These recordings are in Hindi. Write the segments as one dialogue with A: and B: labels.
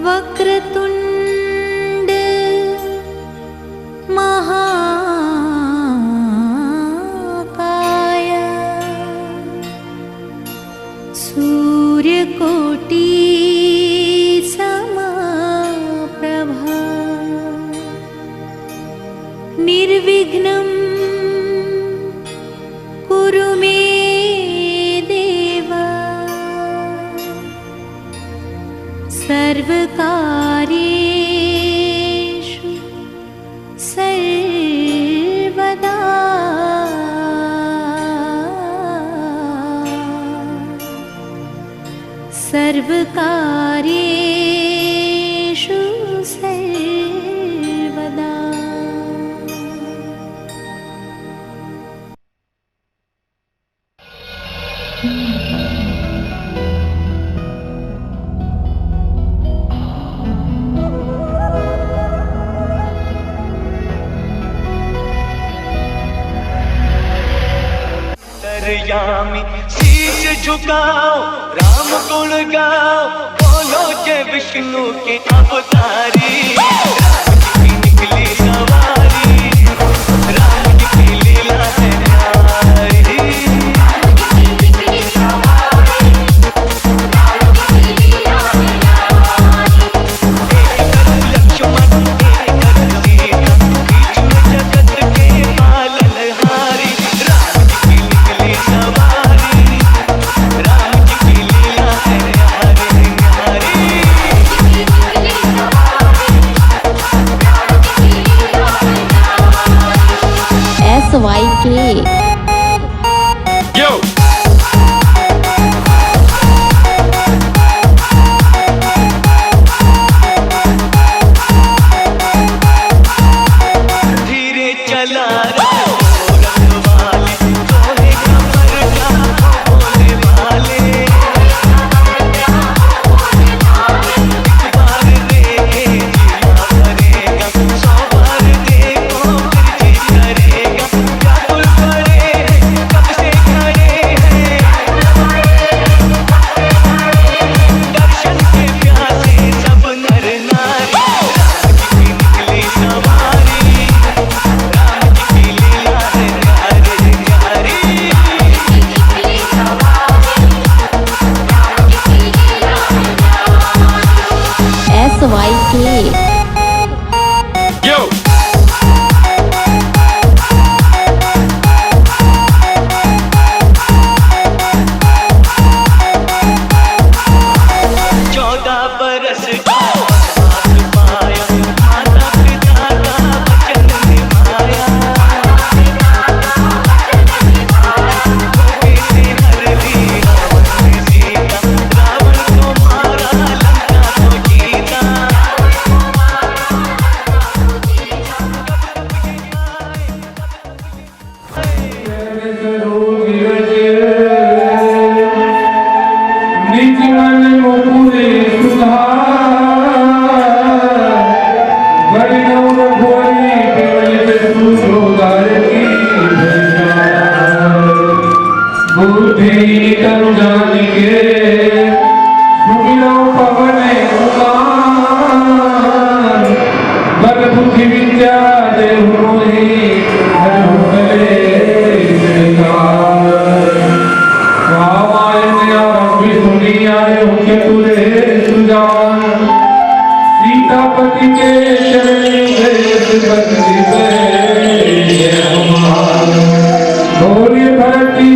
A: वक्रतुंड महाकाय सूर्यकोटि समप्रभा निर्विघ्नं कुरु मे देव सर्वकार्येषु सर्वदा सर्वकार्येषु सर्वदा।
B: दरयामी शीश झुकाओ, राम गुण गाओ, बोलो जय विष्णु के अवतारी। राम की निकली सवारी, राम की लीला है न्यारी।
C: SYK
D: Yo!
B: धीरे चला रखवाले, तोहे कमर का बोले वाले। बार देखे जीना करेगा, 100 बार देखो फिर जी करेगा। व्याकुल खड़े कब से खड़े हैं, दर्शन के प्यासे सब नर नारी। राम जी की निकली सवारी, राम जी की लीला है न्यारी न्यारी।
C: SYK
D: Yo!
B: चौदह बरस का वनवास पाया, माता पिता का वचन निभाया। धोखे से हर ली रावण ने सीता, रावण को मारा लंका को जीता।
E: निज मन मुकुरे सुधार, बड़ी नौर भोरी केवल सुसोदार की बुद्धि तनु जानिके सुमिरो पवन कुमार। बल बुद्धि विद्या देहु मोहि, हरहु कले जयकार। सीतापति के भरती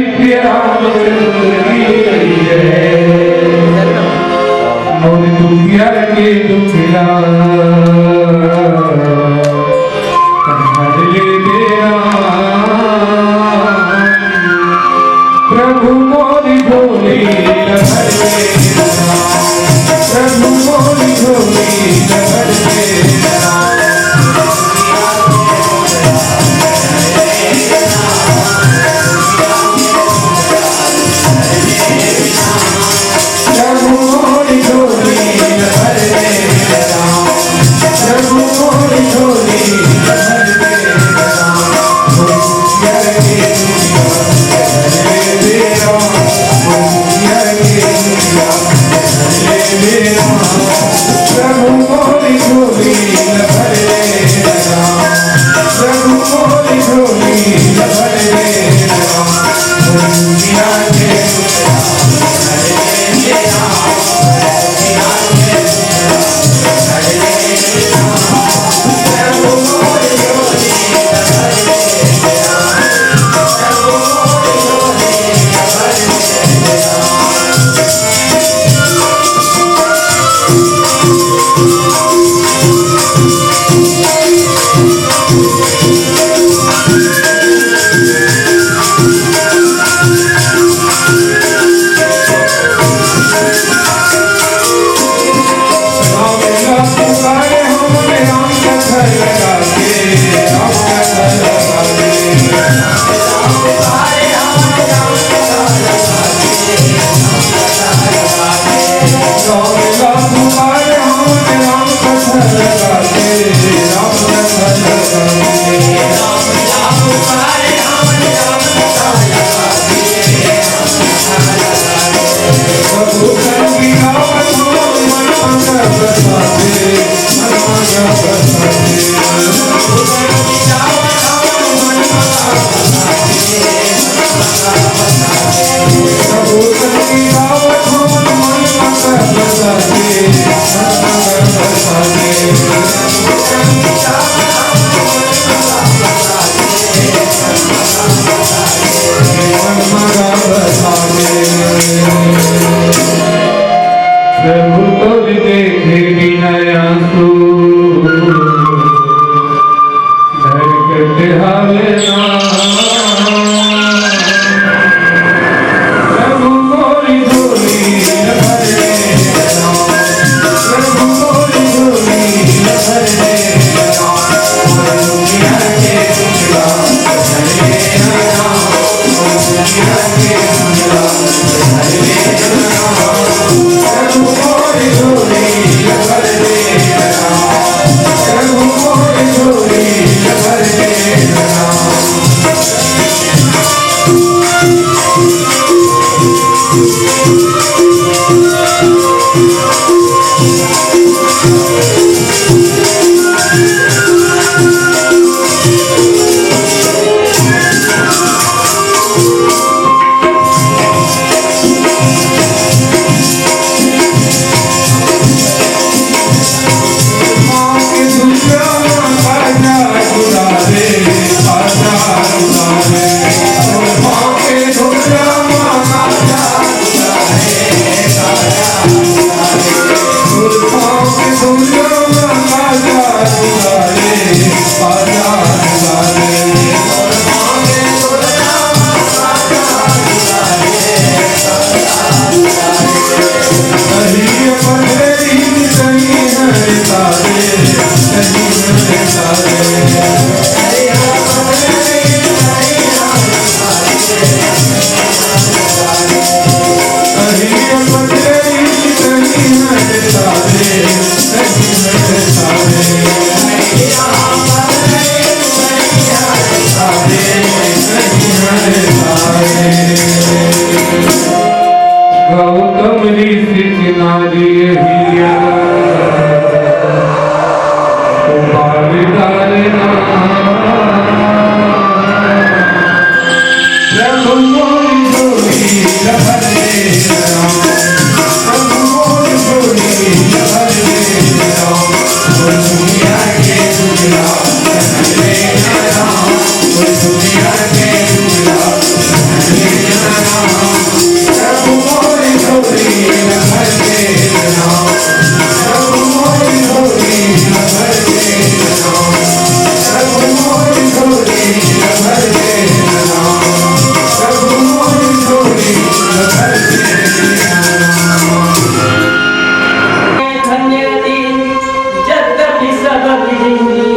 E: गौतम ऋषि नारी हिया उबाल डालना प्रभु मोरी जोड़ी लहरे राम प्रभु मोरी जोड़ी लहरे राम दुनिया के दुनिया लहरे राम दुनिया के दुनिया लहरे राम प्रभु मोरी जोड़ी लहरे राम प्रभु मोरी जोड़ी लहरे राम प्रभु मोरी जोड़ी लहरे राम प्रभु मोरी जोड़ी लहरे
D: धन्य दिन जगति सब विधिनी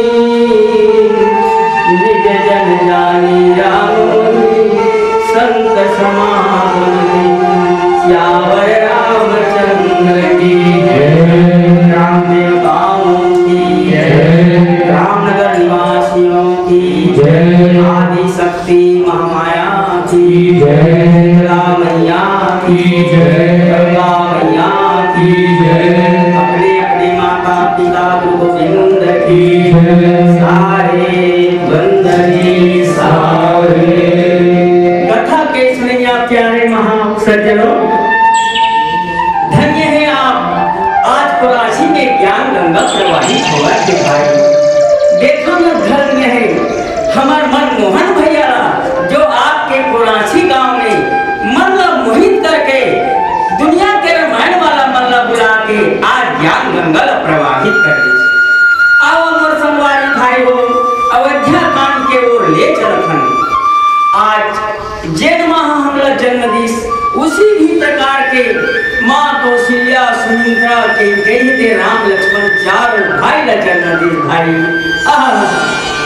D: निज जन जानी राम संत समागम श्यावर रामचंद्र की रामदेव गाँव की रामनगर निवासियों की आदि शक्ति महामाया की रामैया की गंगा मैया की अपने अपने माता पिता गोविंद की सारे वंदनी सारे। कथा के सुनिया प्यारे महासज्जनों, धन्य है आप आज कुराशी में ज्ञान गंगा प्रवाहित हुआ के भाई। देखो न धन्य है हमार मनमोहन भैया जो आपके कुराशी गांव में मतलब मोहित करके दुनिया के रामायण वाला मल्ला बुला के आज ज्ञान गंगा प्रवाहित कर दी। आओ मोर संगवारी भाई हो अयोध्या कांड के ओर ले चलखन। आज जैन माह हमला जन्मदिन उसी भी प्रकार के माँ कौशल्या सुमित्रा के कहते राम लक्ष्मण चारों भाई का जन्मदिन भाई।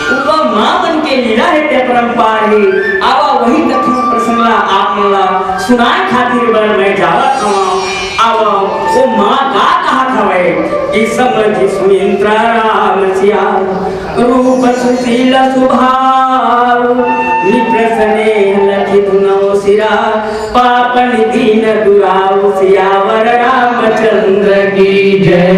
D: उनका माँ बन के लीला है ते परंपार है। आवा वही कथा प्रसंगला आप मला सुनाए खातिर बर मैं जावा था। आवा वो माँ का कहा था वे कि समझ सुमित्रा राम सिया रूप सुशील सुभाव निप्रसने लखि धुनो सिरा पापन दीन दुराव सियावर रामचंद्र की जय।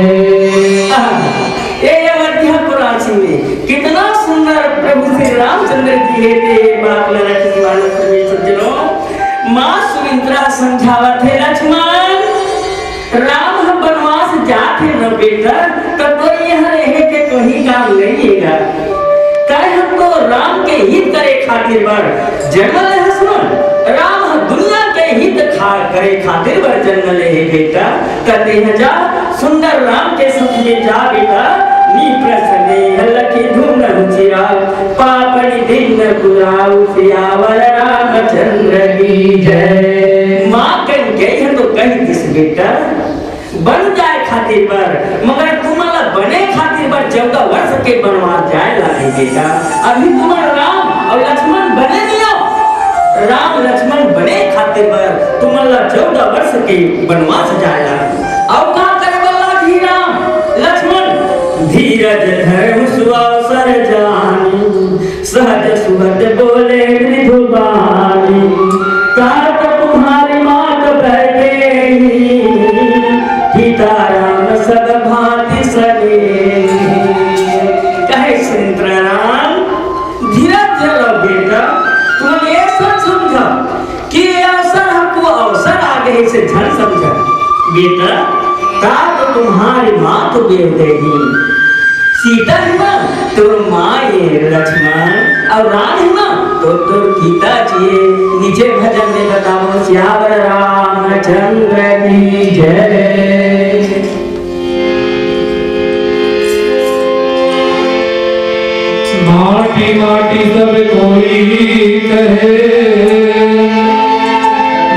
D: अयोध्या कुराशी में कितना सुंदर प्रभु श्री रामचंद्र जी है बात लड़की वाले सज्जनों। माँ सुमित्रा समझावत है लक्ष्मण राम वनवास जाते न बेटा तो कोई यहाँ रहे के कोई काम नहीं है। कहे हम तो राम के हित करे खातिर बर जन्म ले हसमन राम दुनिया के हित करे खातिर बर जन्म ले है बेटा। कहते हैं जा सुंदर राम के संग में जा बेटा नी प्रसने लखि धुन चिरा पापनि दिन गुराउ सियावर रामचंद्र की जय। माँ कह गई है तो कही दिस बेटा बन जाए खातिर बर मगर तुम्हारा बने खातिर बर 14 वर्ष के बनवास जाए लागे बेटा। अभी तुम्हारा राम और लक्ष्मण बने नहीं हो। राम लक्ष्मण बने खातिर बर तुम्हारा 14 वर्ष के बनवास जाए लागे। अब का करे बल्ला भी राम लक्ष्मण धीरज धर्म सुअवसर जानी सहज सुहद बोले मृदुबानी तात तुम्हारी मात बैठे सीताराम सब भांति सने। कहे सुमित्रा राम धीरज धरो बेटा तुम ये सब समझो कि अवसर हमको अवसर आ गए से झन समझो बेटा। तात तुम्हारी माँ तो देव देगी सीता है ना तो माँ ये लक्ष्मण और राम है ना तो गीता जी नीचे भजन में बताओ श्यावर रामचंद्र की जय।
E: माटी माटी सब कोई कहे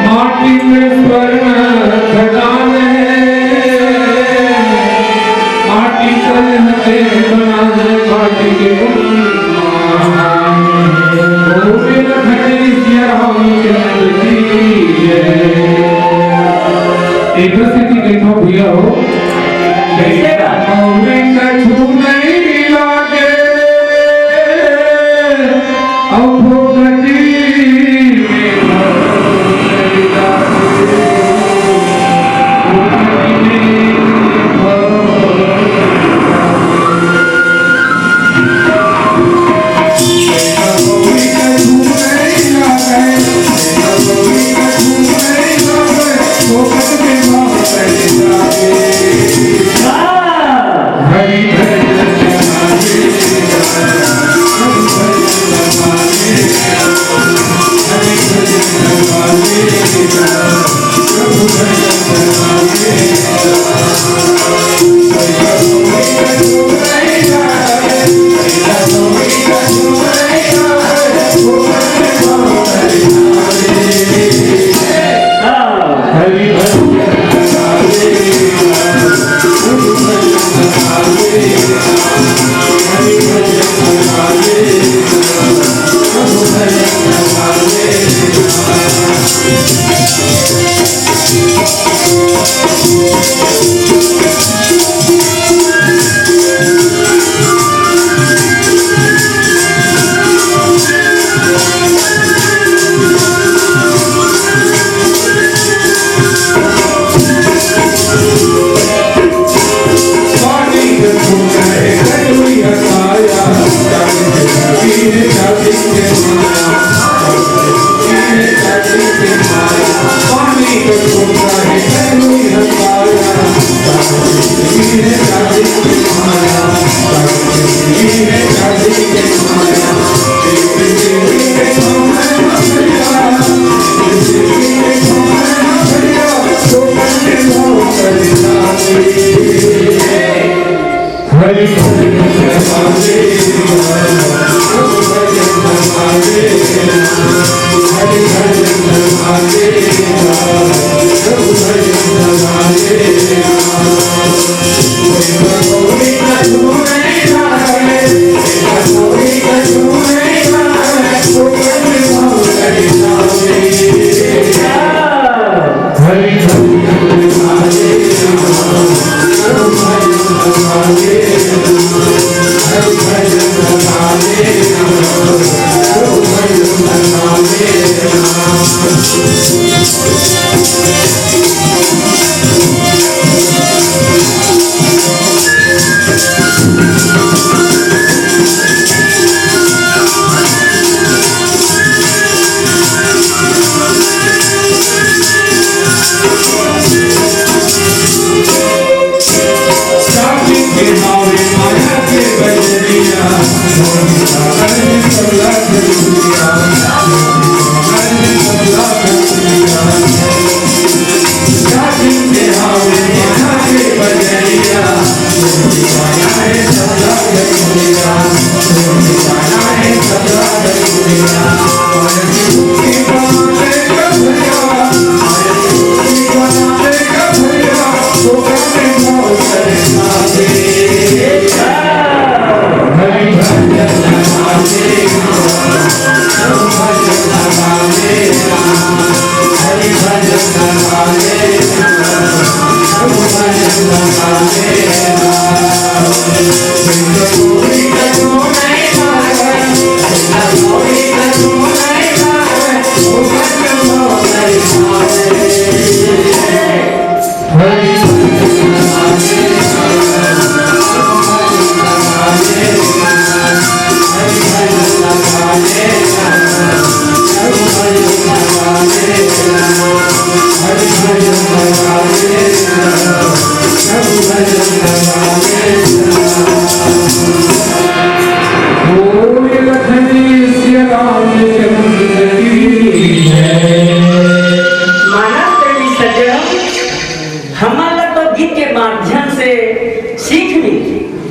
E: माटी में स्वर्ण खदान है माटी तन है बना है माटी के गोविंद खड़ी सिया रामचंद्र की जय। एक स्थिति देखो भैया हो
D: कैसे बात
E: गोविंद छू नहीं लागे अब गति में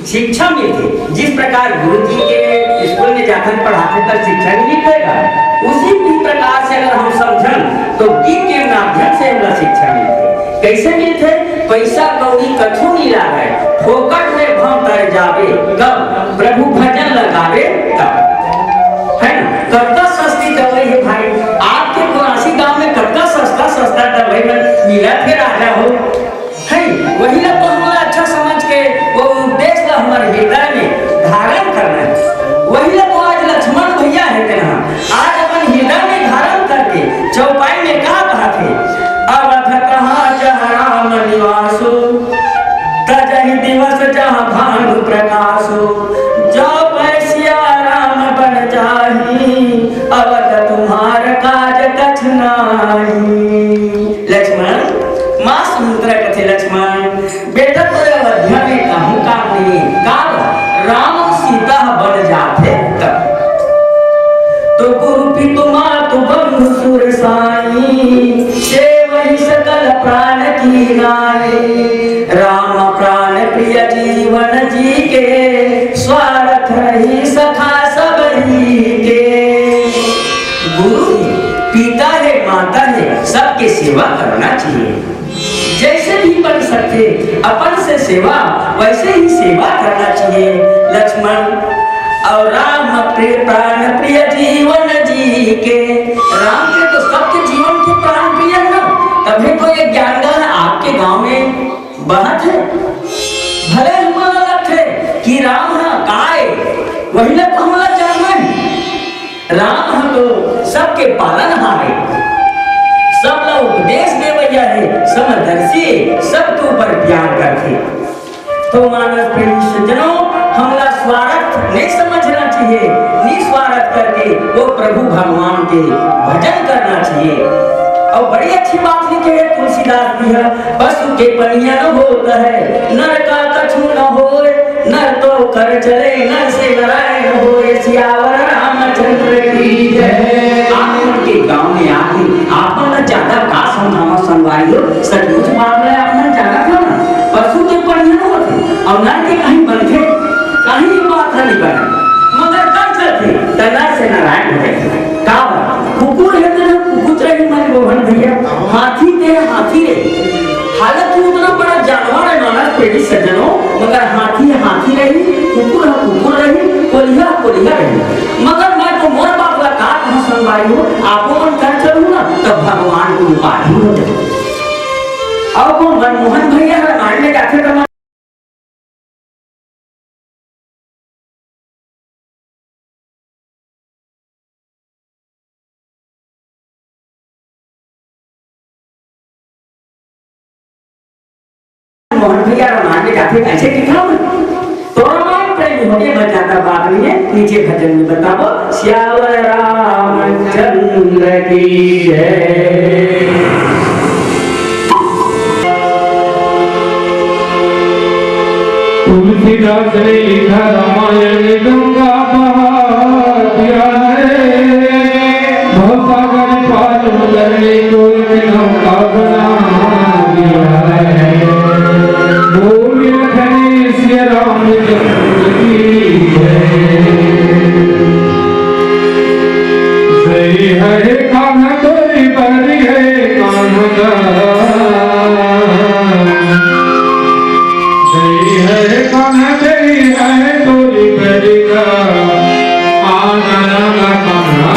D: शिक्षा मिलती। जिस प्रकार गुरु जी के स्कूल में जाकर पढ़ाते तक शिक्षा नहीं मिलेगा, उसी प्रकार से अगर हम समझें तो गीत के माध्यम से हमें शिक्षा मिलती। कैसे मिलते? पैसा कौड़ी कछु नहीं लागे, फोकट में भम कर जावे कब प्रभु भजन लगावे तब, है ना। कटका सस्ती दवाई है भाई, आपके कोरासी गांव में कटका सस्ता दवाई में मिला थे राजा हो है, वही लोग तो हमारा अच्छा समझ के वो उद्देश्य का हमारे हृदय में धारण करना है। वही लोग तो आज लक्ष्मण भैया है कि ना, आज अपन हृदय में धारण करके चौपाई में कहा थे, अवध कहाँ जहाँ राम निवासो, तजहि दिवस जहाँ भानु प्रकाशो, जो पैसिया राम बन जाही, अवध तुम्हार काज कछ नाही। लक्ष्मण माँ सुमित्रा कथे, लक्ष्मण बेटा तो अयोध्या में कहूँ काम नहीं, काम राम सीता बन जाते तब तो गुरु पितु मातु बंधु सुर साई, से वही सकल प्राण की नाई, राम प्राण प्रिय जीवन जी के, स्वार्थ रही सखा सब ही के। गुरु पिता है, माता है, सबके सेवा करना चाहिए, जैसे भी बन सकते अपन से सेवा वैसे ही सेवा करना चाहिए। लक्ष्मण और राम प्रिय प्राण प्रिय जीवन जी के, राम के तो सबके जीवन के प्राण प्रिय है ना, तभी तो ये ज्ञान गान आपके गांव में बहत है। भले हमारा लक्ष्य है कि राम है काय, वही लग तो हमारा जानना है। राम है तो सबके पालन हारे, सब लोग उपदेश दे भैया है, समदर्शी सबके ऊपर ज्ञान करते। तो मानस प्रेमी सज्जनों, हमला स्वार्थ नहीं समझना चाहिए, निस्वार्थ करके वो प्रभु भगवान के भजन करना चाहिए। और बड़ी अच्छी बात लिखे है तुलसीदास भी है, पशु के पनिया न होता है, नर का कछु न होए, नर तो कर चले, नर से नारायण होए, सियावर रामचंद्र की जय। आप उनके गांव में आके आपने ज्यादा का समझावा सुनवाइयो, सचमुच बात है, आपने ज्यादा था ना, पशु के पनिया न होते और नर के कहीं बनते, कहीं बात नहीं बने, मगर कर चलते, नर से नारायण होते। का कुकुर है तो कुकुर ही मारे गोभन भैया, हाथी ते हाथी रे, हालांकि उतना बड़ा जानवर है मानस पेड़ी सज्जनों, मगर हाथी है हाथी रही, कुकुर है कुकुर रही, कोलिया कोलिया रही। मगर मैं तो मोर बाप का काट न सुनवाई हूँ, आपको मन कर चलूँ ना तब भगवान को उपाधि हो जाए। अब वो मनमोहन भैया रामायण में जाते थे मोहन भैया रामायण में जाते ऐसे लिखा हुआ तो रामायण प्रेमी हो गए। मैं ज्यादा बात नहीं है, नीचे भजन में बताओ। श्यावर रामचंद्र की जय।
E: तुलसीदास ने लिखा रामायण गंगा बहातिया है, भवसागर पार उतरने को एक नौका बना दिया है। बोल लखन सिया रामचंद्र की जय। जय हरे कान्हा तोरी बरी है कान्हा, जय कान्हा तेरी है तोरी बरिया, आना ना कान्हा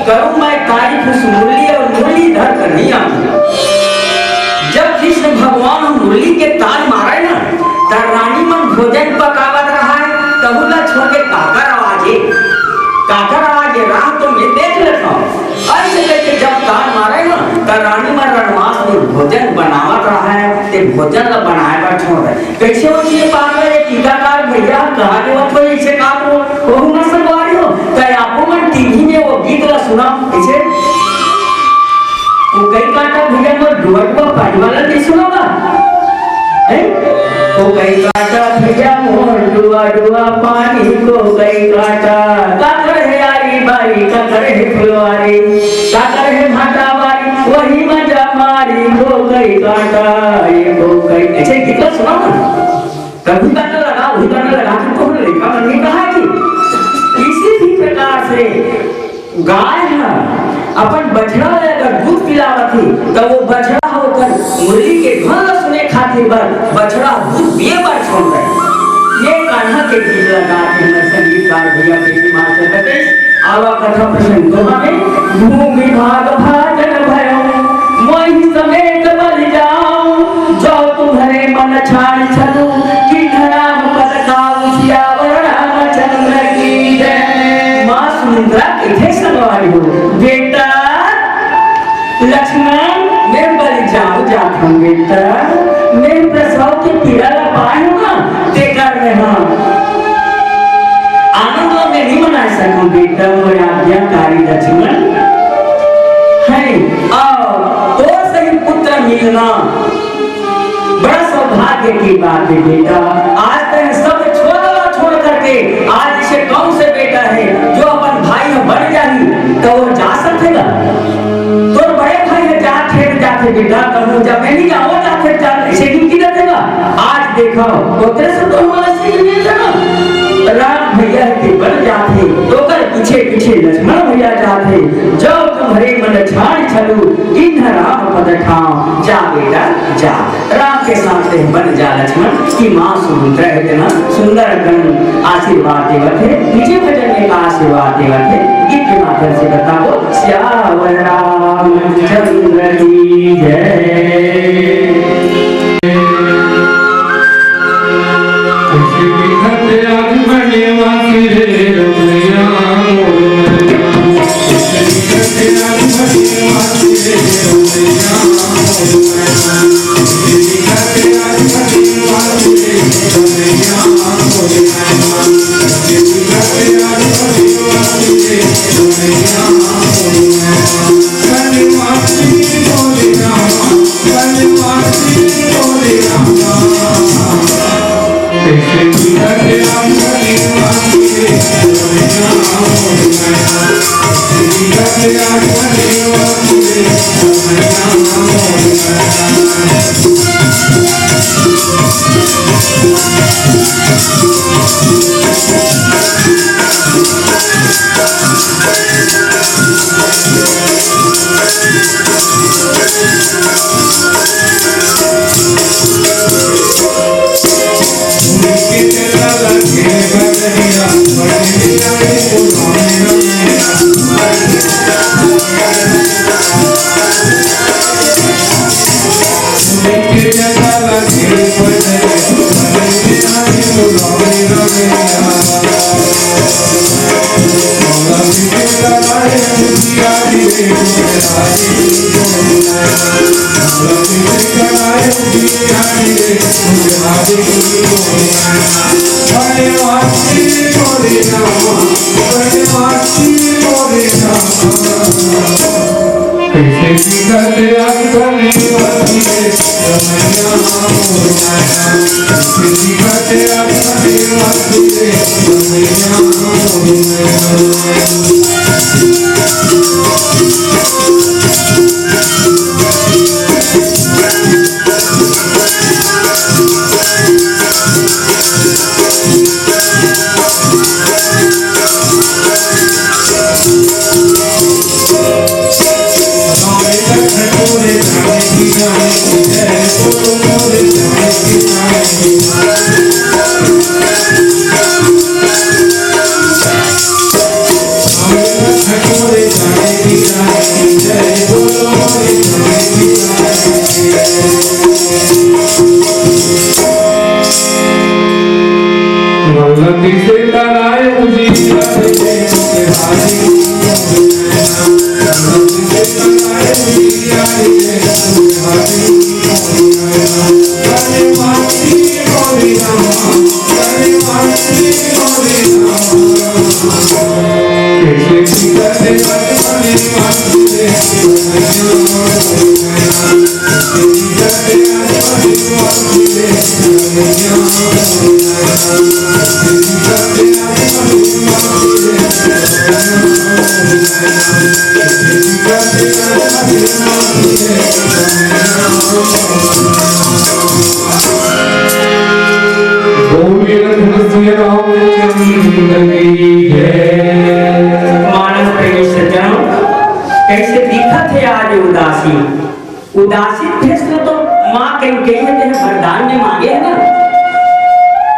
D: करूं मैं तारीफ उस मुरली और मुरली धर कर नहीं आऊंगा। जब कृष्ण भगवान मुरली के ताल मारे ना तब रानी मन भोजन पकावत रहा है तबुला छोड़ के काकर आवाजे राह तो मैं देख लेता हूँ। ऐसे करके जब ताल मारे ना तब रानी मन रणवास में भोजन बनावत रहा है ते भोजन ला बनाए पर छोड़ रहे कैसे हो ये बात है टीकाकार भैया कहा के वो तो ऐसे काम हो वो न संगवारी हो तो आपको मन टीवी में वो गीत ला सुना ऐसे वो कई काटा भैया को डुअट को पानी वाला नहीं सुनागा को कई काटा भैया मोर डुआ डुआ पानी को कई काटा काकर है यारी बारी काकर है फुलवारी काकर है भाटा बारी वही मजा मारी को कई काटा ये को कई ऐसे गीत ला सुना ना कभी गाना लगा वही गाना लगा के तो लेखा मन ने कहा कि इसी भी प्रकार से गाय है अपन बछड़ा अगर दूध पिलावत थी तो वो बछड़ा होकर मुरली के धुन सुने खातिर बछड़ा दूध पिए पर छोड़ गए। ये कान्हा के गीत लगाते हैं संगीतकार भैया प्रीति मास्टर कहते आवा कथा प्रसंग तो हमें भूमि भाग भाजन भयो मोहि समेत बल जाऊं जो तुम्हारे मन छाड़ चलूं कि धराम पद गाऊं सियावर रामचंद्र की जय। मां सुमित्रा कैसे संगवारी हो बेटा लक्ष्मण मैं बल जाऊं जाता हूं बेटा मैं प्रसव की पीड़ा ला पाए हूं ना ते कर में हां आनंद में नहीं मना सकूं बेटा मोर आज्ञाकारी लक्ष्मण है और तो सही पुत्र मिलना बड़ा सौभाग्य की बात है बेटा। आज तक सब छोड़ करके आज इसे कौन से बेटा है जो अपन भाई में बढ़ जाएगी तो वो जा सकेगा तो बड़े भाई है जाते बेटा कहूं जब मैं नहीं जाऊंगा जाते ऐसे नहीं किधर देगा। आज देखो पोते से तो हमारा से नहीं था राम भैया के बढ़ जाते तो कर पीछे लक्ष्मण भैया जाते जब तुम्हारे मन छाड़ चलू इन राम पद ठाव जा बेटा जा। राम के साथ बन जा लक्ष्मण की मां सुमित्रा इतना सुंदर गण आशीर्वाद देवत है नीचे भजन में का आशीर्वाद देवत है गीत के माध्यम से बताओ श्यावर रामचंद्र की जय।
E: Hare
D: मानस प्रेमी सज्जनों, कैसे दिखत है आज उदासी। उदासी थे तो माँ कहीं कही है वरदान में मांगे है ना,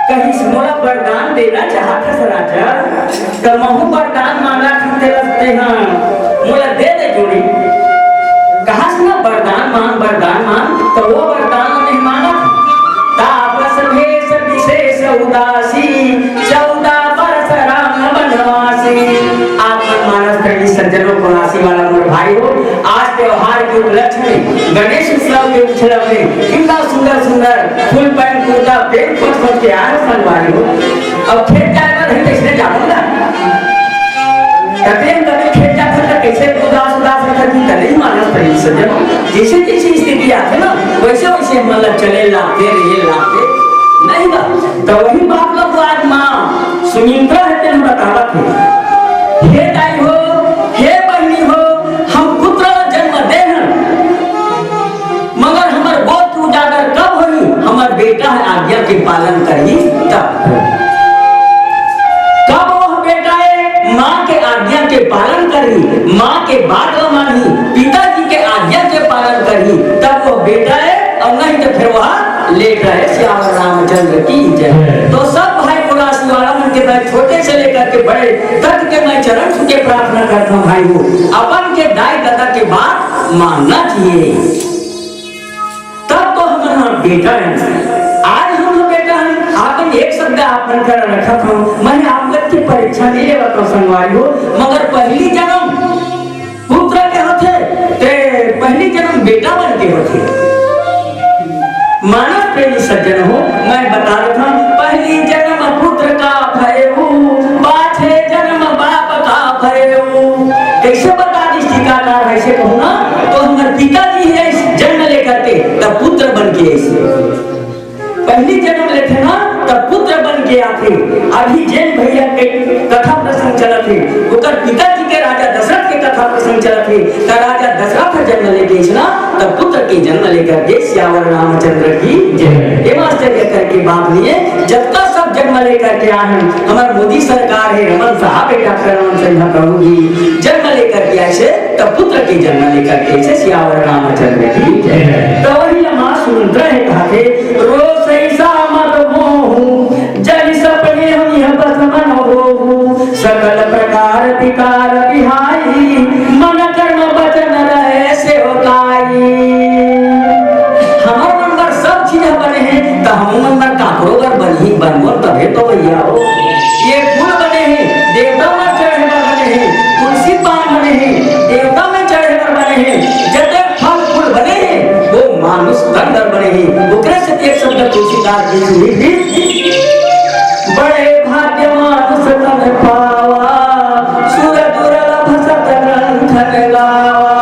D: कहीं से मोला वरदान देना चाहता है राजा, तो महू वरदान मांगा खाते रखते हैं, मोला दे दे जोड़ी। कहा से ना वरदान मांग, तो वो वरदान नहीं मांगा। तापस भेष विशेष उदासी 14 वर्ष राम वनवासी। आत्मन मानस प्रेमी सज्जनों को राशि वाला मोर भाई हो, आज त्योहार के उपलक्ष्य में गणेश उत्सव के उत्सव में कितना सुंदर सुंदर फुल पैंट कुर्ता पेट पट के आए सलवारी हो। अब खेत जाएगा नहीं कैसे जाऊंगा, कभी खेत जाता था कैसे उदास रहता कि नहीं मानस प्रेमी सज्जनों। जैसे जैसी स्थिति आते ना वैसे वैसे मतलब चले लाते नहीं बा। तो वही बात लोग आज माँ सुमित्रा है तेन बतावत है, हे दाई हो, हे बहनी हो, हम पुत्र जन्म दे हैं, मगर हमार गोद उजागर कब होई, हमार बेटा है आज्ञा के पालन करी तब। कब वह बेटा है माँ के आज्ञा के पालन करी, माँ के बात न मानी, पिताजी के आज्ञा के पालन करी, तब वो बेटा है, और नहीं तो फिर वह लेट रहे। श्याम रामचंद्र की जय। तो सब भाई को राशि वाला मन के भाई छोटे से लेकर के बड़े तक के मैं चरण छू के प्रार्थना करता हूँ भाई को, अपन के दाई दादा के बात मानना चाहिए, तब तो हमारा बेटा है। आज हम बेटा है, आपन एक शब्द आपन कर रखा था, मैंने आप लोग की परीक्षा नहीं लेवा तो संगवारी हो, मगर पहली जन्म पुत्र के होते, पहली जन्म बेटा बन के होते। मानस प्रेमी सज्जन हो, मैं बता रहा था पहली जन्म पुत्र का भयऊ, पाछे जन्म बाप का भयऊ। कैसे बता टीकाकार ऐसे कहूँ ना, तो हमारे पिताजी है जन्म लेकर के तब पुत्र बन के ऐसे पहली जन्म लेते ना तब पुत्र बन के आते। अभी जैन भैया के कथा प्रसंग चला थे, उनकर पिताजी के राजा दशरथ के कथा प्रसंग चला थे, तब राजा दशरथ जन्म लेके ना तब पुत्र के जन्म लेकर के श्यावर रामचंद्र की जय। आश्चर्य करके बात लिए जब तक सब जन्म लेकर के आए, हमारे मोदी सरकार है रमन साहब डॉक्टर रमन सिंह प्रभु जी जन्म लेकर के ऐसे तब पुत्र के जन्म लेकर के ऐसे श्यावर रामचंद्र की जय। तो वही मां सुंदर है कहते रोज ऐसा मत मोहू जल सपने हम यह बस मन हो, सकल प्रकार विकार बिहाई मन कर्म वचन रहे से होताई। हमारे अंदर सब चीजें बने हैं, तो हम अंदर काकरोगर बनी बनमो तबे तो भैया हो। ये फूल बने हैं, देवता में चढ़े बने हैं, तुलसी पान बने हैं, देवता में चढ़े बने हैं, जते फल फूल बने हैं वो मानुष अंदर बने हैं। उकरे से एक शब्द तुलसीदास जी सुनी थी, बड़े भाग्यवान सतन पावा सुर दुर्लभ सत ग्रंथ गावा।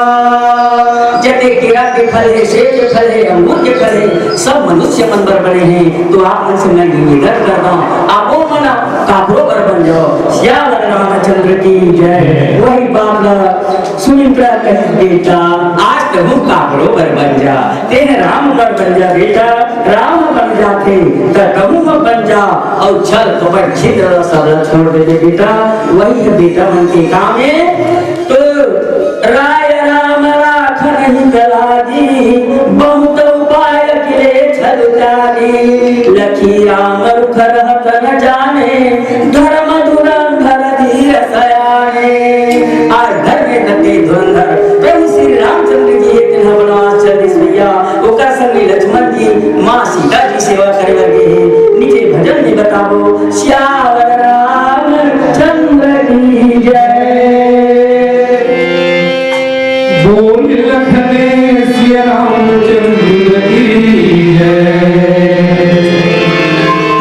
D: जते केरा के फल है, सेब के फल है, अंगूर के फल है, सब मनुष्य मंदिर बने हैं। तो आप मन से मैं निवेदन करता हूँ आप वो मना काकरो पर बन जाओ। श्याम रामचंद्र की जय। वही बात सुमित्रा कही बेटा आज तू काकरो पर बन जा, तेरे राम पर बन जा बेटा, राम बन जाते तो कहूँ बन जा, और चल तो पर छिद्र सब छोड़ दे बेटा। वही है बेटा मन के काम है। तो राय राम राख नहीं गलाजी, बहुत उपाय किले छल जानी, लखी राम रुख रहत न जाने, धर्म धुरंधर धीर सयाने। आज धर्म नते धुरंधर प्रभु श्री रामचंद्र जी एक वनवास चल भैया, ओकर संग लक्ष्मण जी माँ सीता जी सेवा करे लगे हैं। नीचे भजन में बताओ श्याम रामचंद्र की जय।
E: बोल लखने श्री रामचंद्र की जय।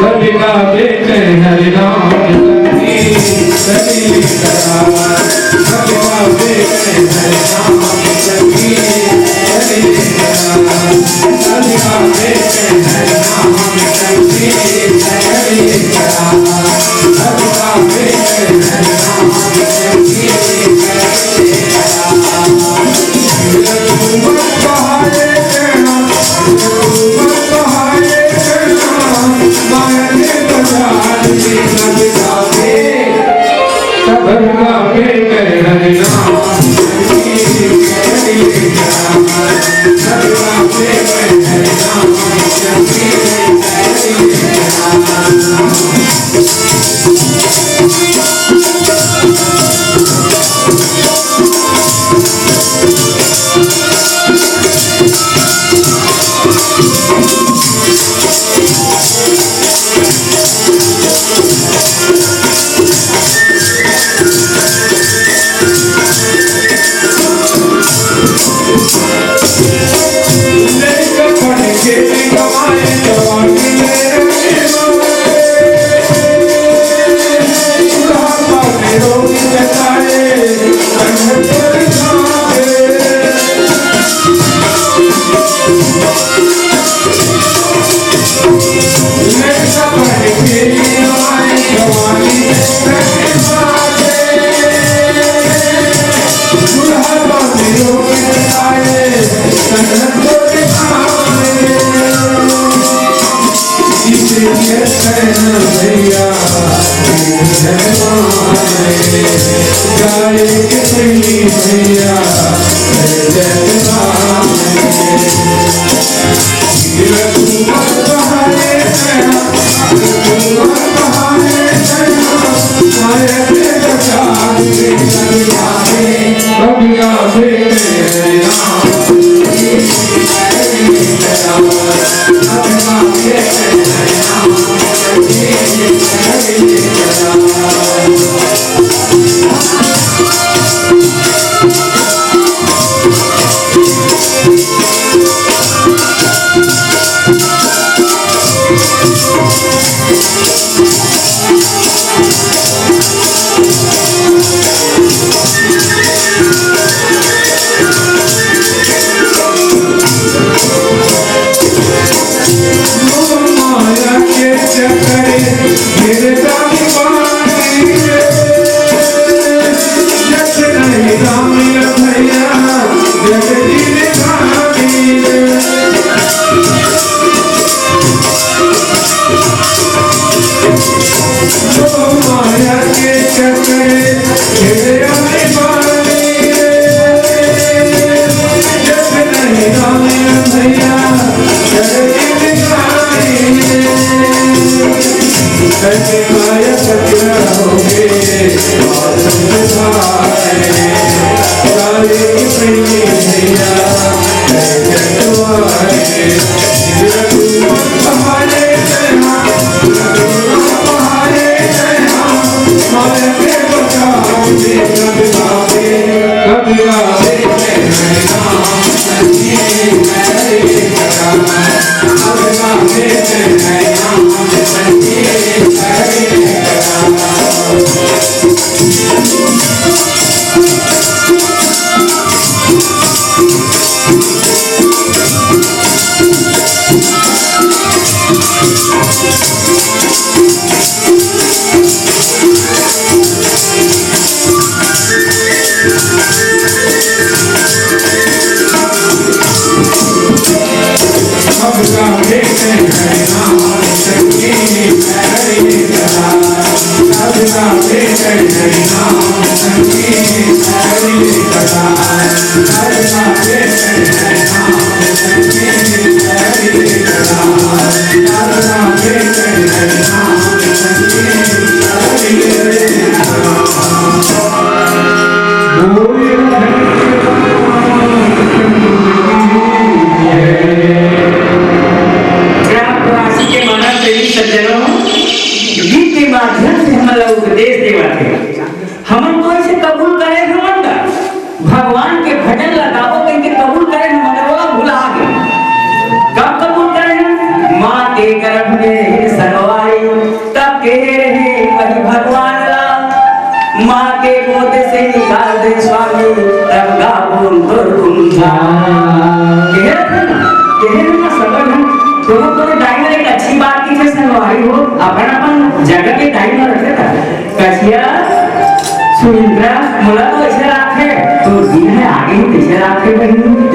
E: कभी गावे हरि नाम सभी करावा, कभी गावे हरि नाम सभी करावा।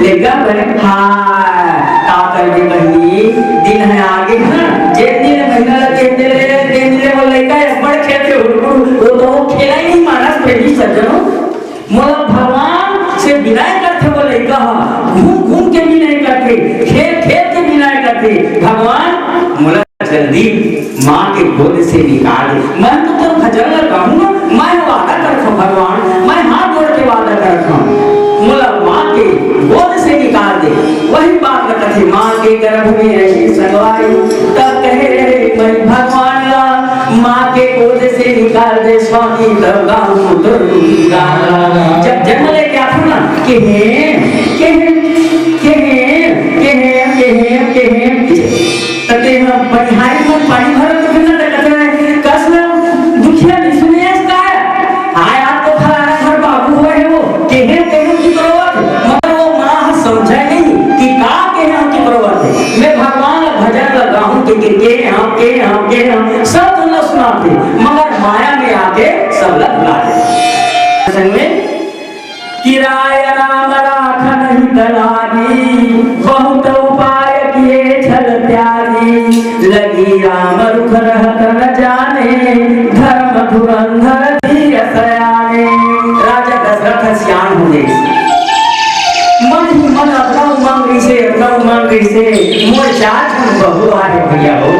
D: लेगा बने हाँ का कर मोला भगवान से विनय करते बोले कहा घूम घूम के विनय करते खेल खेल के विनय करते भगवान मोला जल्दी माँ के गोद से निकाल दे। मैं तो तेरे भजन लगाऊंगा, मैं वादा करता हूँ भगवान, मैं हाथ जोड़ के वादा करता हूँ मोला माँ के गोद से निकाल दे। वही बात कहते माँ के गर्भ में ऐसी सगवाई तब कहे मैं भगवान ला माँ के गोद से निकाल दे स्वामी दरगाह जब जन्म लेके आता ना तते हम परिहारी में पानी भर के बिना कहते हैं कसना दुखिया नहीं सुने इसका हाय आपको फलाना घर बाबू हुए है वो केहे की प्रवत मगर वो मां समझे नहीं कि का केहे की प्रवत है। मैं भगवान भजन लगाऊं के हम सब तुमने सुनाते मगर माया में आके सब लग बुलाते संग में किराय राम राख नहीं तलागी बहुत उपाय किए छल त्यागी लगी राम रुख रहत न जाने धर्म धुरंधर धीर सयाने। राजा दशरथ सियान हो गए मन ही मन अपना उमंग से मोर चार छन बहु आए भैया हो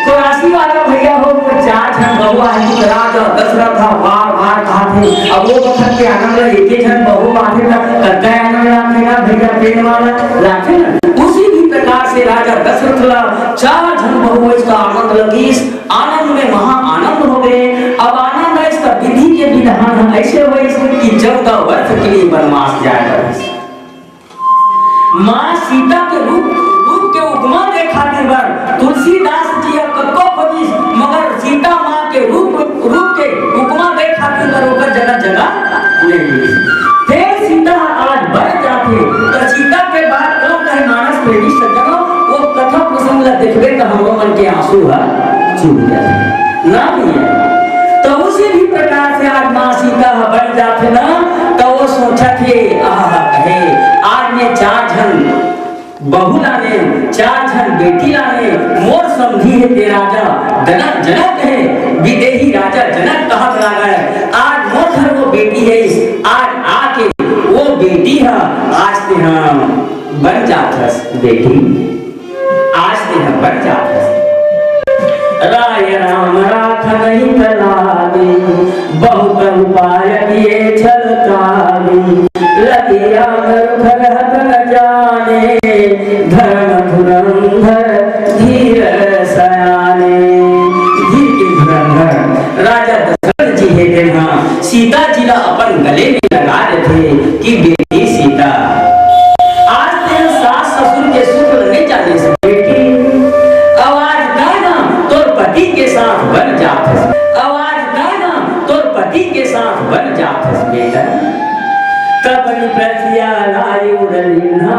D: तो राशि वाला भैया हो मोर चार छन बहु आए राजा दशरथ बार बार कहते अब वो वक्त के आनंद एक जन बहु आते ना कत्ता आनंद लाते ना भैया प्रेम वाला लाते ना उसी भी प्रकार से राजा दशरथ ला चार जन बहु इसका आनंद लगी। इस आनंद में महा आनंद हो गए। अब आनंद है इसका विधि के विधान ऐसे हुए कि 14 वर्ष के लिए वनवास जाएगा। माँ सीता के रूप के उपमा के खातिर बार तुलसीदास जी कतो खोजिस मगर सीता माँ के रूप के उपमा के खातिर बार ओकर जगह ले ली। फिर सीता आज बढ़ जाते तो सीता के बाद कौन कहे मानस प्रेमी सज्जनों वो कथा प्रसंग ला देखबे तो हमरो मन के आंसू है चूक जाए ना भी है। तो उसी भी प्रकार से आज माँ सीता बढ़ जाते ना तो वो सोचा थे कहे आज मैं 4 जन बहू लाने 4 जन बेटी लाने मोर समझी है ते राजा जनक है विदेही राजा जनक कहत लागा आज मोर घर वो बेटी है आज आके वो बेटी है आज ते हम बन जाथस बेटी आज ते हम बन जाथस। राय राम राख नहीं तलागे बहुत उपाय किए छल त्यागी लगी राम रुख रहत न जाने धर्म धुरंधर धीर सयाने। धीर के धुरंधर राजा दशरथ जी है देना सीता जी ला अपन गले में लगा रहे थे कि बेटी सीता आज तेरे सास ससुर के सुख नहीं जाने से बेटी आवाज गाना तोर पति के साथ बन जात आवाज गाना तोर पति के साथ बन जात बेटा कबन प्रसिया लाई उड़लीना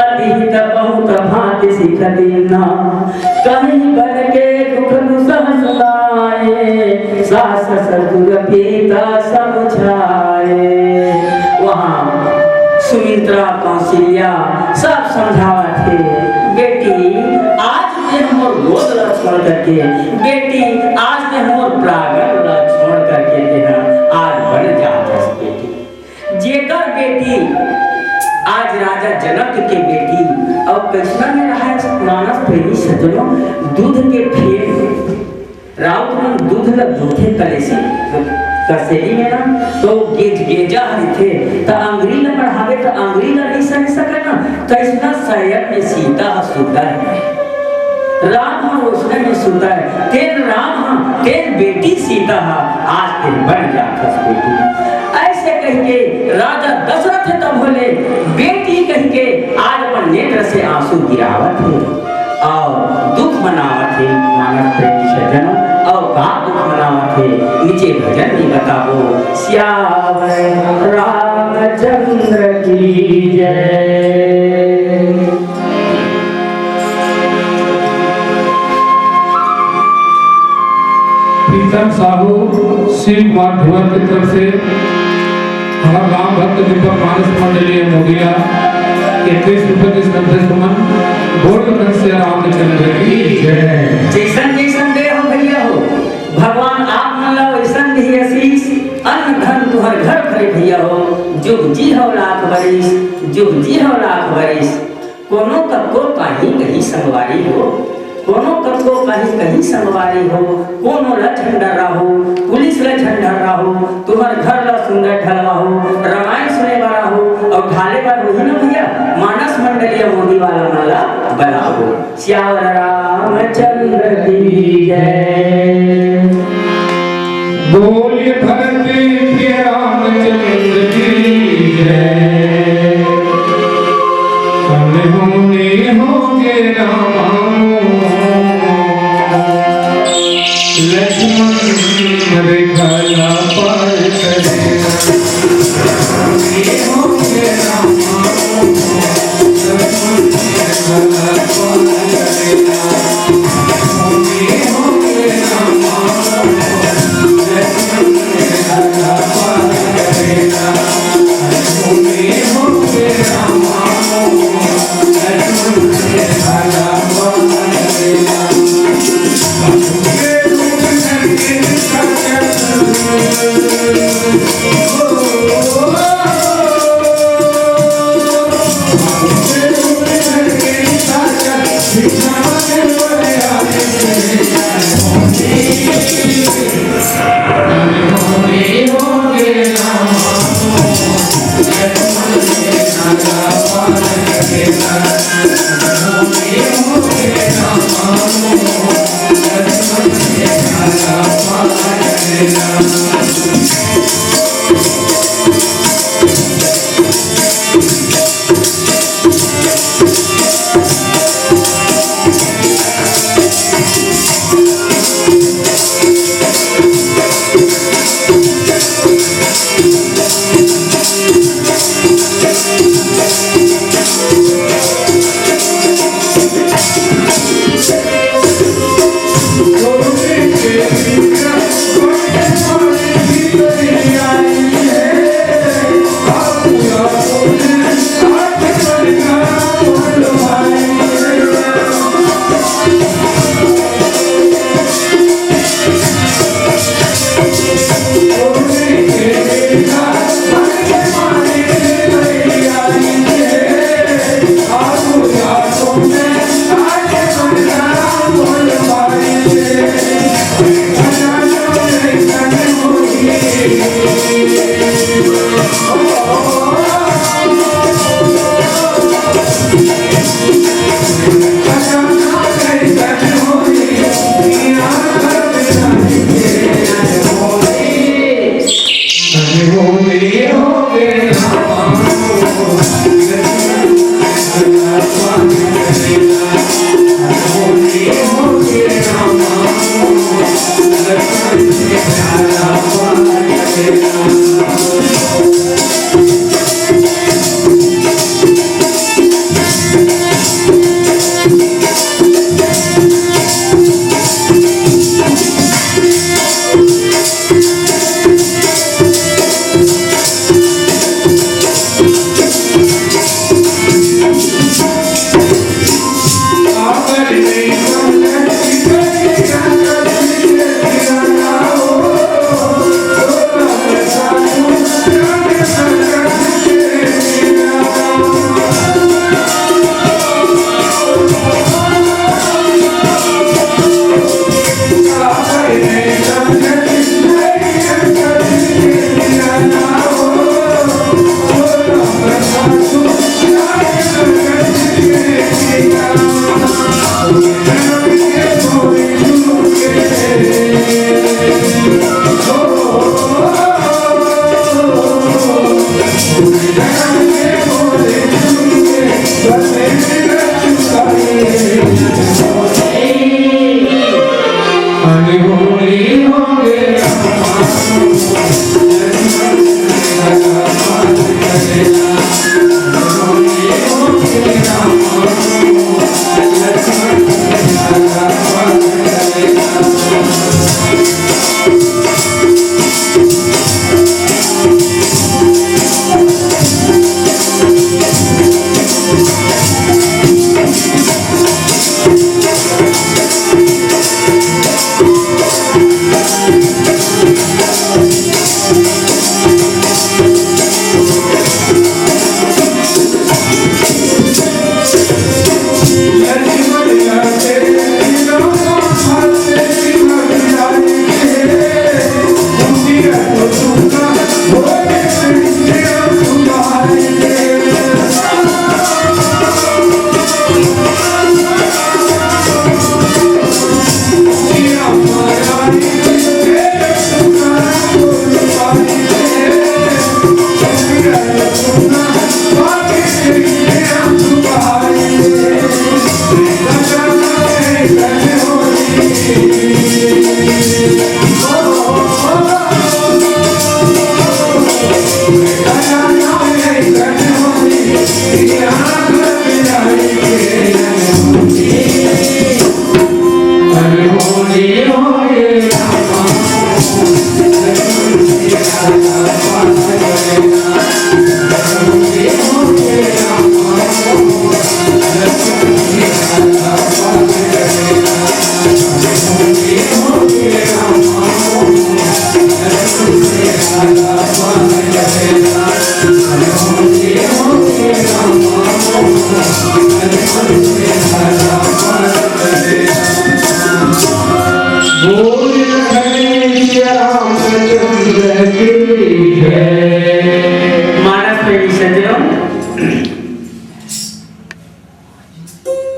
D: अति बहुत भांति सिखलीना कहीं बन के दुख दुसह सुनाए सास ससुर पिता समझाए। वहाँ सुमित्रा कौशल्या सब समझावा थे बेटी आज ते हमर गोद ला छोड़ करके बेटी आज ते हमर प्रागण ला छोड़ करके देना आज बन जात बेटी जेकर बेटी आज राजा जनक के बेटी और कृष्णा में रहा है मानस प्रेमी सज्जनों दूध के फेर राउत में दूध ला दूधे कलेसी कसेली में ना तो गेजा हरी थे तो अंगरी ला बढ़ावे तो अंगरी ला नहीं सह सके ना तो इसना सयन में सीता सुता है राम रोशनी में सुता है तेर राम तेर बेटी सीता आज तेर बन जाता बेटी ऐसे कह के राजा दशरथ तब बोले बेटी कह के आज अपन नेत्र से आंसू गिरावत है और दुख मनावत है मानस प्रेमी सज्जनों और का दुख मनावत है नीचे भजन भी बताओ श्याम रामचंद्र की जय।
E: प्रीतम साहू श्री कुमार ढोल की तरफ से हमारा राम भक्त दीपक मानस मंडलीय मोगिया 21 रुपए की संदेश सुमन बोल से रामचंद्र की जय।
D: जैसन जैसन दे हो भैया हो भगवान आप मन ला वैसन भी आशीष अन्न धन तुहर घर भरे भैया हो। बरिस जुग जी हो लाख बरिस कोनो कको कहीं कहीं संगवारी हो कोनो कको कहीं कहीं संगवारी हो कोनो ला झंडा हो पुलिस ला झंडा हो तुम्हार घर ला सुंदर ढलवा हो रामायण सुने वाला हो और ढाले पर वही ना भैया मानस मंडलीय मोदी वाला माला बना हो श्यावर रामचंद्र की जय
E: बोलिए धरती के रामचंद्र की जय होने होंगे रामा लक्ष्मण रेखा पार करेगा होंगे रामा लक्ष्मण रेखा पार करेगा होंगे रामा लक्ष्मण रेखा पार करेगा होंगे रामा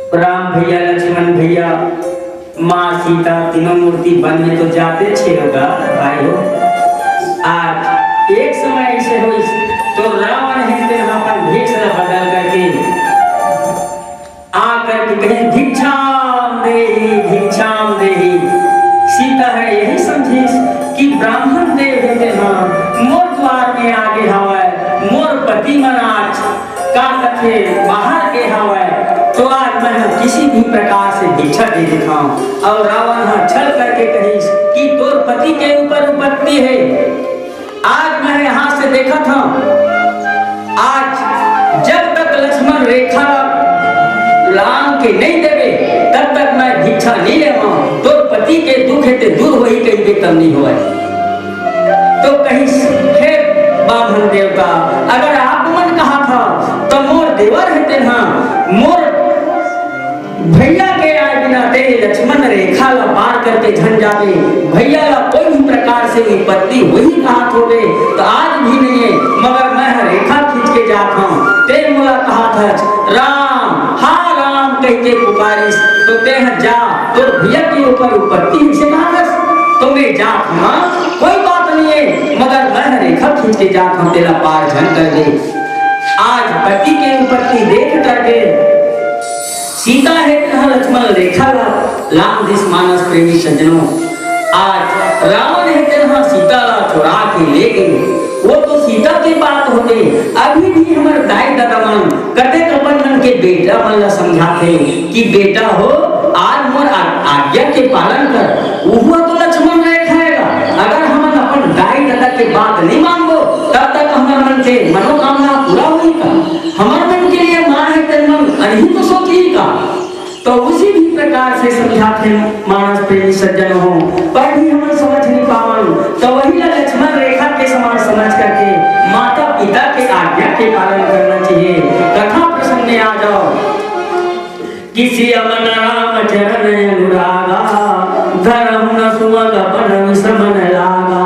D: राम भैया, लक्ष्मण भैया, माँ सीता तीनों मूर्ति बन में तो जाते छे होगा भाई हो। आज एक समय ऐसे हो तो रावण है तेरा अपन भेष बदल करके आकर के कहे भिक्षाम देहि। सीता है यही समझी कि ब्राह्मण देव है तेरा मोर द्वार में आगे हवाए, मोर पति मनाच का कथे बाहर के हवाए, तो आज मैं किसी भी प्रकार से भिक्षा दे दिखाऊं। और रावण छल करके कही कि तोर पति के ऊपर उपत्ति है। आज मैं यहाँ से देखा था, आज जब तक लक्ष्मण रेखा राम के नहीं देवे तब तक मैं भिक्षा नहीं लेवा। तोर पति के दुख है ते दूर वही कहीं भी कम नहीं हुआ। तो कहीं हे बामन देवता, अगर आप मन कहा था तो मोर देवर है तेना मोर भैया के आए बिना तेरे लक्ष्मण रेखा ला पार करके झन जावे, भैया ला कोई भी प्रकार से विपत्ति वही कहा थोड़े तो आज भी नहीं है, मगर मैं रेखा खींच के जाता हूँ। तेरे मोला कहा था राम, हाँ राम कह के पुकारिस तो ते जा तो भैया के ऊपर उपत्ति से कहा तो मैं जात हूँ, कोई बात नहीं है, मगर मैं रेखा खींच के जाता हूँ तेरा पार झन कर दे। आज पति के उपत्ति देख करके सीता है लक्ष्मण रेखा लाम दिस मानस प्रेमी सज्जनों, आज रावण है तेरा सीता ला चुरा के ले गए। वो तो सीता की बात होते, अभी भी हमारे दाई दादा मन कते कपन मन के बेटा मन ला समझाते कि बेटा हो आज मोर आज्ञा के पालन कर। वो तो लक्ष्मण रेखाएगा, अगर हम अपन दाई दादा के बात नहीं मांगो तब तक हमारे मन के मनोकामना पूरा होगा। हमारे मन के लिए माँ है तेरे मन अनही तो सोची का। तो उसी भी प्रकार से समझाते मानस प्रेमी सज्जन हो, पर भी हम समझ नहीं पावन। तो वही लक्ष्मण रेखा के समान समझ करके माता पिता के आज्ञा के पालन करना चाहिए। कथा प्रसंग में आ जाओ। किसी अमन राम चरण अनुरागा, धर्म न सुमग अपन समन लागा,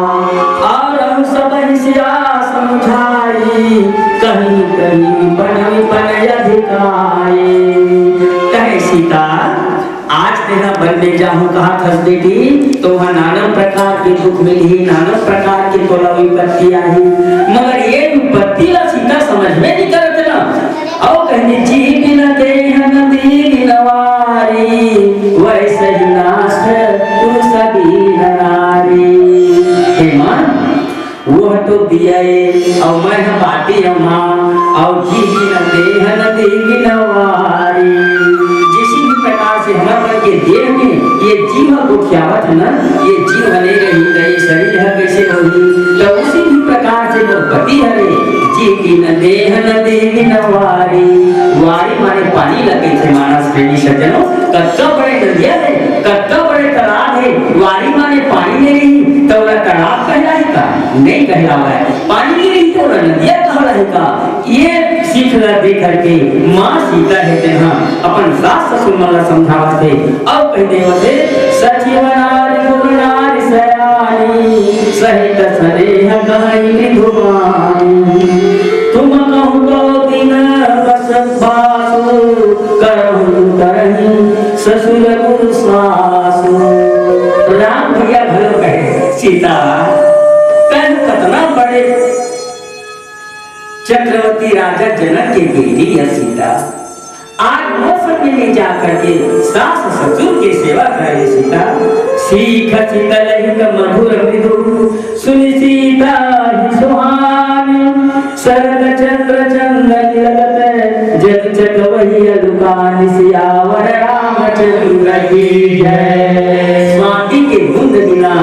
D: और सब सिया समझाई, कहीं कहीं बन अधिकारी। कहे सीता आज तेरा बनने जाऊं कहा था बेटी, तो वह नाना प्रकार के दुख मिली, नाना प्रकार की तोला विपत्ति आई, मगर ये विपत्ति ला सीता समझ में नहीं करते ना। और कहने जी न देहन दीन नवारी, वैसे ही नाश तू सभी नारी। हे मन वो तो दिया और मैं बाटी माँ और जी न देहन दीन नवारी। जिसी भी प्रकार से हमारे के देह में ये जीव उठ्यावत है ना, ये जीव हले रही गई शरीर है कैसे होगी, तो उसी भी प्रकार से वो पति हरे जी न देहन दीन नवारी। वारी माने पानी लगे थे मानस प्रेमी सज्जनों, कत्ता बड़े नदिया है, कत्ता बड़े तालाब है, वारी माने पानी नहीं रही तो वह तालाब कहलाएगा नहीं कहलावा है, पानी नहीं रही तो वह नदिया कहा रहेगा। ये सीख दे करके माँ सीता है तेना अपन सास ससुर मला समझावा थे। अब कहते होते सचिवनार गुरुनार सयानी, सहित स्नेह गाई निधुमानी, तुम कहूँ तो दिन बस बासु, करहूँ करही ससुर गुरु सासु। राम भैया भलो कहे सीता कल कतना बड़े चक्रवर्ती राजा जनक की बेटी है सीता, आज मौसम में ले जाकर के सास ससुर की सेवा करे सीता। सीख शीतल हित मधुर मृदु, सुनि सीता ही सुहानी, सरल चंद्र चंदन लगत, जग जग वही अलुकानि, सियावर रामचंद्र की जय। स्वाति के बूंद बिना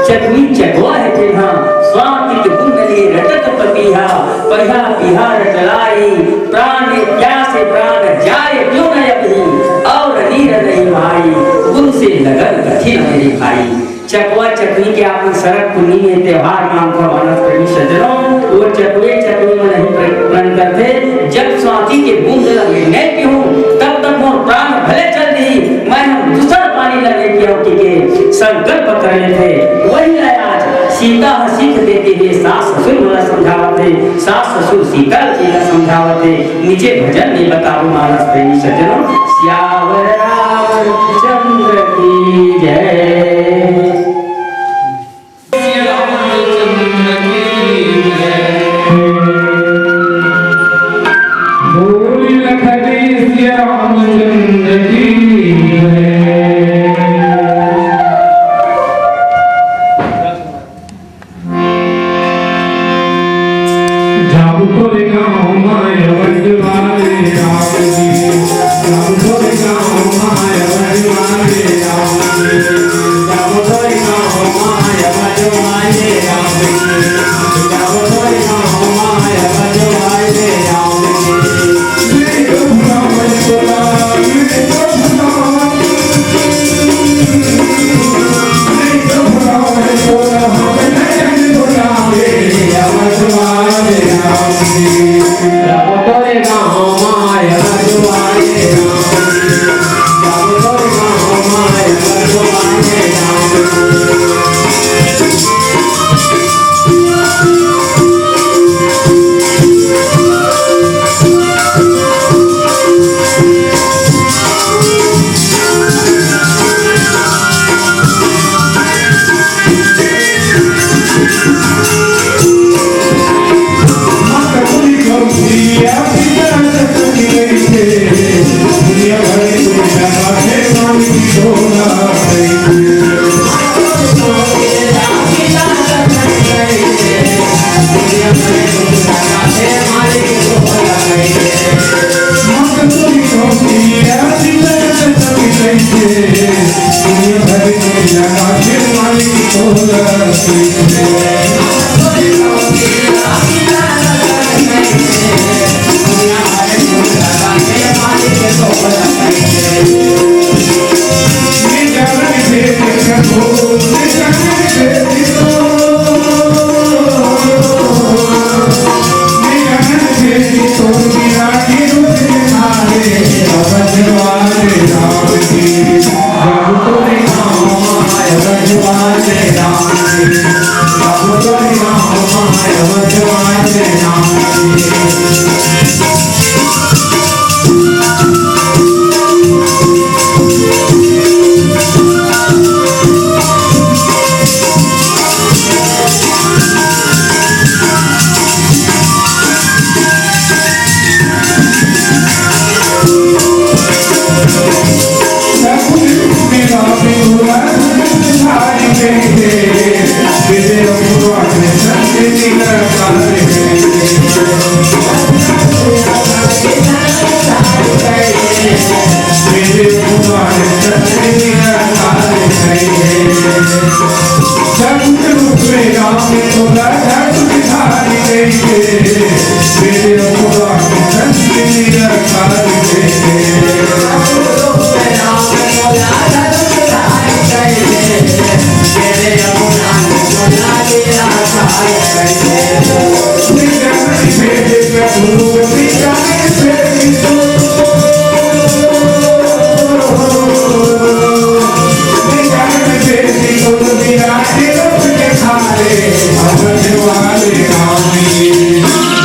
D: चकवी चकवा है तेहा, स्वाति के बूंद लिए रटत पपीहा, पहिया बिहार चलाई, प्राण प्यासे प्राण जाए क्यों न अभी, और नीर नहीं भाई, उनसे लगन कठिन मेरे भाई। चकवा चकवी के आपन शरद पुन्नी में त्योहार मानकर मानस प्रेमी सज्जनों, वो चकवे चकवी में नहीं प्रण करते। जब स्वाति के बूंद लगे नहीं पीऊं तब तक मोर प्राण भले चल दी, मैं दूसरा पानी लगे पियो के संकल्प कर लेते। वही आज सीता सीख देते हुए सास ससुर वाला समझावते, सास ससुर सीता जी का समझावते। नीचे भजन में बताओ मानस प्रेमी सज्जनों, श्याव की जय।
E: बोल लखनी सिया रामचंद्र की जय। जाबुतोरे गाँव माय वंदवाले राम जी, जाबुतोरे गाँव माय वंदवाले राम जी, जाबुतोरे गाँव माय वंदवाले राम जी, जाबुतोरे गाँव माय वंदवाले राम जी। मेरे भगवान तोला, मेरे भगवान, मेरे भगवान तोला, हमें तोला मेरे वंदवाले राम जी,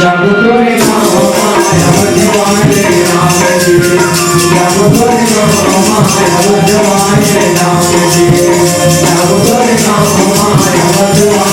E: जाबुतोरे गाँव माय वंदवाले राम जी, जाबुतोरे गाँव माय वंदवाले राम जी। Jai